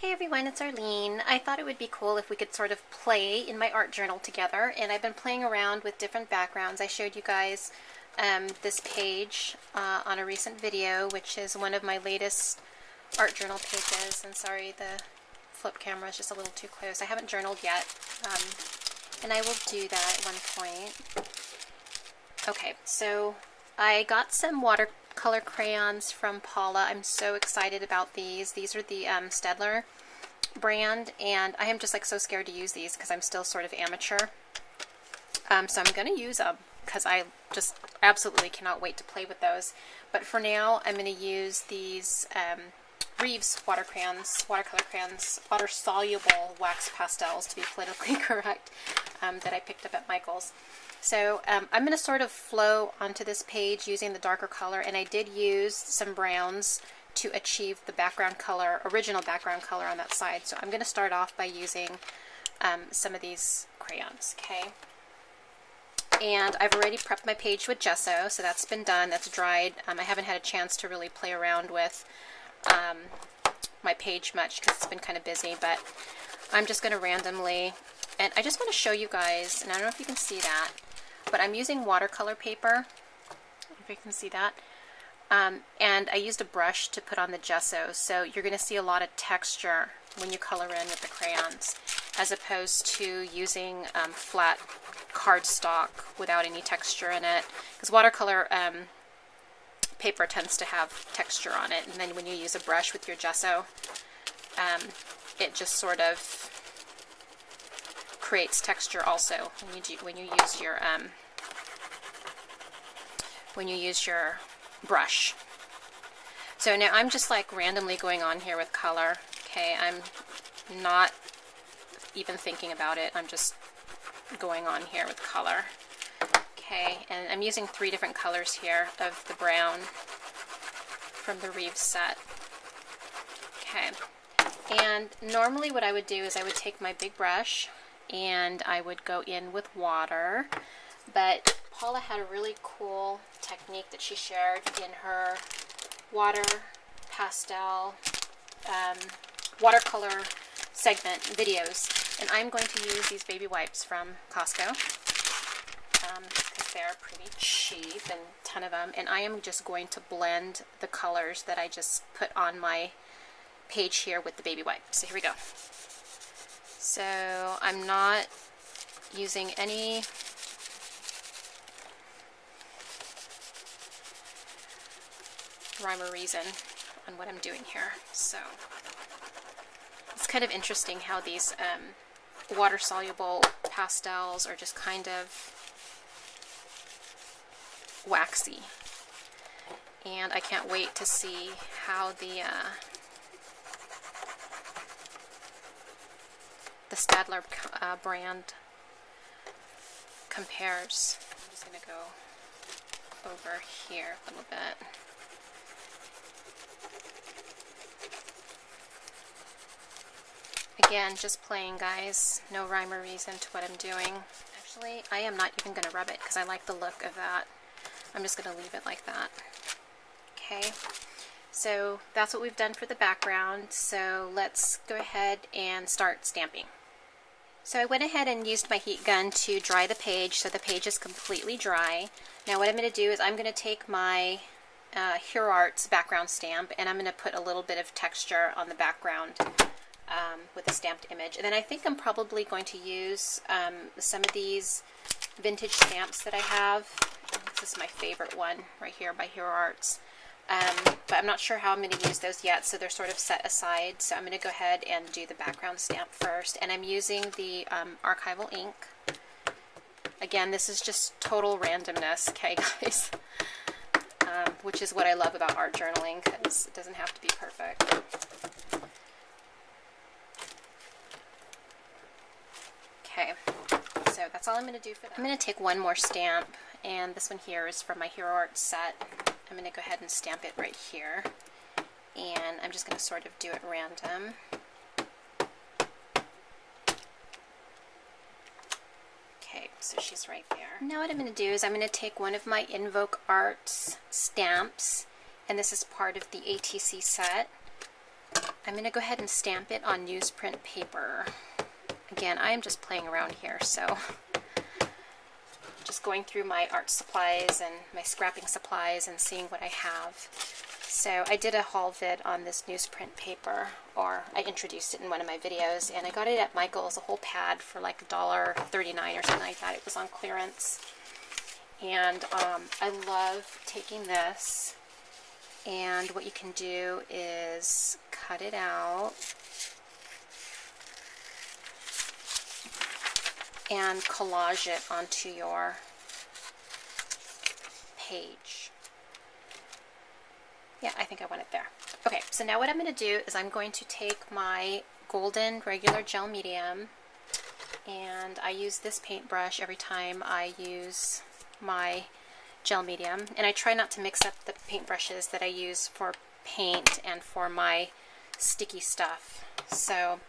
Hey everyone, it's Arlene. I thought it would be cool if we could sort of play in my art journal together, and I've been playing around with different backgrounds. I showed you guys this page on a recent video, which is one of my latest art journal pages, and sorry, the flip camera is just a little too close. I haven't journaled yet, and I will do that at one point. Okay, so I got some watercolor crayons from Paula. I'm so excited about these. These are the Staedtler brand, and I am just like so scared to use these because I'm still sort of amateur. So I'm going to use them because I just absolutely cannot wait to play with those. But for now, I'm going to use these Reeves watercolor crayons, water-soluble wax pastels to be politically correct, that I picked up at Michael's. So I'm going to sort of flow onto this page using the darker color, and I did use some browns to achieve the background color, original background color on that side. So I'm going to start off by using some of these crayons, okay? And I've already prepped my page with gesso, so that's been done, that's dried. I haven't had a chance to really play around with my page much because it's been kind of busy, but I'm just going to randomly, and I just want to show you guys, and I don't know if you can see that, but I'm using watercolor paper, if you can see that, and I used a brush to put on the gesso, so you're going to see a lot of texture when you color in with the crayons, as opposed to using flat cardstock without any texture in it, because watercolor paper tends to have texture on it, and then when you use a brush with your gesso, it just sort of creates texture also when you use your brush. So now I'm just like randomly going on here with color. Okay, I'm not even thinking about it. I'm just going on here with color. Okay, and I'm using 3 different colors here of the brown from the Reeves set. Okay, and normally what I would do is I would take my big brush and I would go in with water, but Paula had a really cool technique that she shared in her water pastel watercolor segment videos, and I'm going to use these baby wipes from Costco because they're pretty cheap, and a ton of them, and I am just going to blend the colors that I just put on my page here with the baby wipe. So here we go. So I'm not using any rhyme or reason on what I'm doing here. So it's kind of interesting how these water-soluble pastels are just kind of waxy, and I can't wait to see how the Staedtler brand compares. I'm just going to go over here a little bit. Again, just playing, guys. No rhyme or reason to what I'm doing. Actually, I am not even going to rub it because I like the look of that. I'm just going to leave it like that. Okay, so that's what we've done for the background. So let's go ahead and start stamping. So I went ahead and used my heat gun to dry the page, so the page is completely dry. Now what I'm going to do is I'm going to take my Hero Arts background stamp, and I'm going to put a little bit of texture on the background with a stamped image. And then I think I'm probably going to use some of these vintage stamps that I have. This is my favorite one right here by Hero Arts. But I'm not sure how I'm going to use those yet, so they're sort of set aside. So I'm going to go ahead and do the background stamp first. And I'm using the archival ink. Again, this is just total randomness, okay, guys? Which is what I love about art journaling, because it doesn't have to be perfect. Okay, so that's all I'm going to do for that. I'm going to take one more stamp, and this one here is from my Hero Arts set. I'm going to go ahead and stamp it right here, and I'm just going to sort of do it random. Okay, so she's right there. Now what I'm going to do is I'm going to take one of my Invoke Arts stamps, and this is part of the ATC set, I'm going to go ahead and stamp it on newsprint paper. Again, I am just playing around here, so just going through my art supplies and my scrapping supplies and seeing what I have. So I did a haul vid on this newsprint paper, or I introduced it in one of my videos, and I got it at Michael's, a whole pad for like $1.39 or something like that. It was on clearance. And I love taking this, and what you can do is cut it out and collage it onto your page. Yeah, I think I want it there. Okay, so now what I'm going to do is I'm going to take my golden regular gel medium, and I use this paintbrush every time I use my gel medium, and I try not to mix up the paintbrushes that I use for paint and for my sticky stuff. So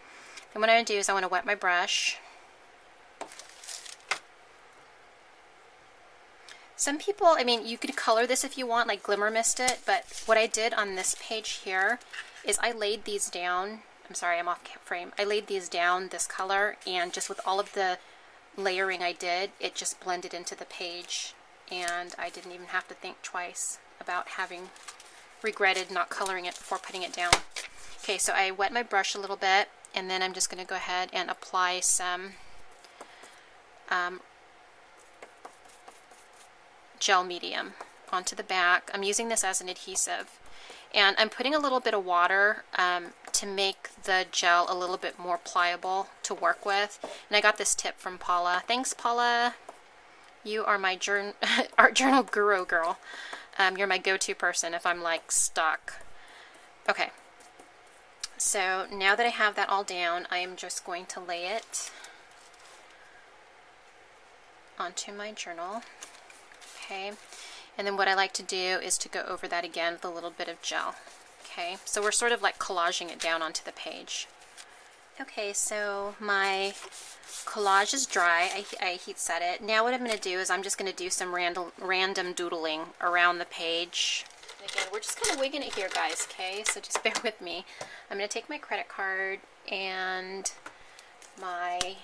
then what I'm going to do is I want to wet my brush. Some people, I mean, you could color this if you want, like glimmer mist it, but what I did on this page here is I laid these down. I'm sorry, I'm off frame. I laid these down this color, and just with all of the layering I did, it just blended into the page, and I didn't even have to think twice about having regretted not coloring it before putting it down. Okay, so I wet my brush a little bit, and then I'm just going to go ahead and apply some gel medium onto the back. I'm using this as an adhesive, and I'm putting a little bit of water to make the gel a little bit more pliable to work with. And I got this tip from Paula. Thanks, Paula. You are my art journal guru girl. You're my go-to person if I'm like stuck. Okay, so now that I have that all down, I am just going to lay it onto my journal. Okay, and then what I like to do is to go over that again with a little bit of gel. Okay, so we're sort of like collaging it down onto the page. Okay, so my collage is dry. I heat set it. Now what I'm going to do is I'm just going to do some random doodling around the page. Again, we're just kind of wigging it here, guys, okay? So just bear with me. I'm going to take my credit card and my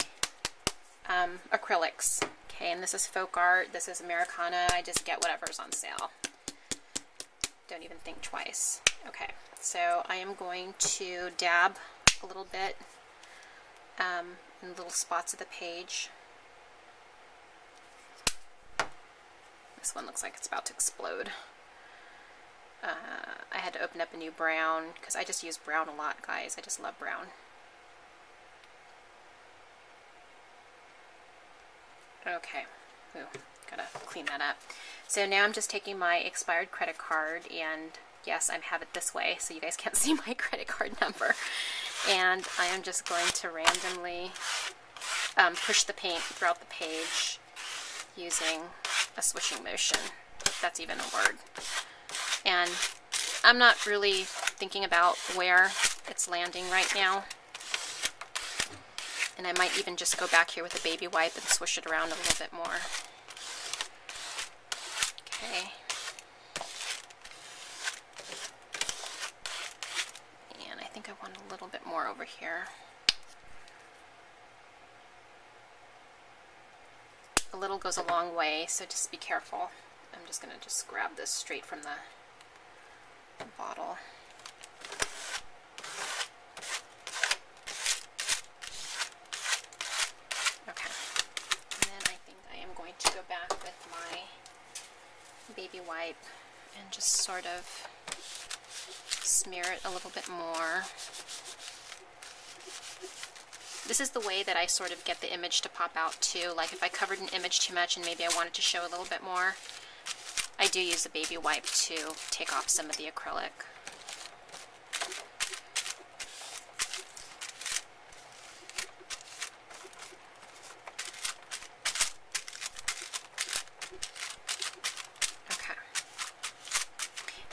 acrylics. Okay, and this is folk art, this is Americana, I just get whatever's on sale. Don't even think twice. Okay, so I am going to dab a little bit in little spots of the page. This one looks like it's about to explode. I had to open up a new brown, because I just use brown a lot, guys. I just love brown. Okay, ooh, gotta clean that up. So now I'm just taking my expired credit card, and yes, I have it this way, so you guys can't see my credit card number. And I am just going to randomly push the paint throughout the page using a swishing motion, if that's even a word. And I'm not really thinking about where it's landing right now. And I might even just go back here with a baby wipe and swish it around a little bit more. Okay. And I think I want a little bit more over here. A little goes a long way, so just be careful. I'm just going to just grab this straight from the bottle. Baby wipe and just sort of smear it a little bit more. This is the way that I sort of get the image to pop out too. Like if I covered an image too much and maybe I wanted to show a little bit more, I do use a baby wipe to take off some of the acrylic.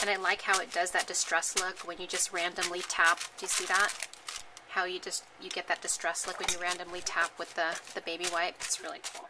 And I like how it does that distress look when you just randomly tap. Do you see that? How you get that distress look when you randomly tap with the baby wipe. It's really cool.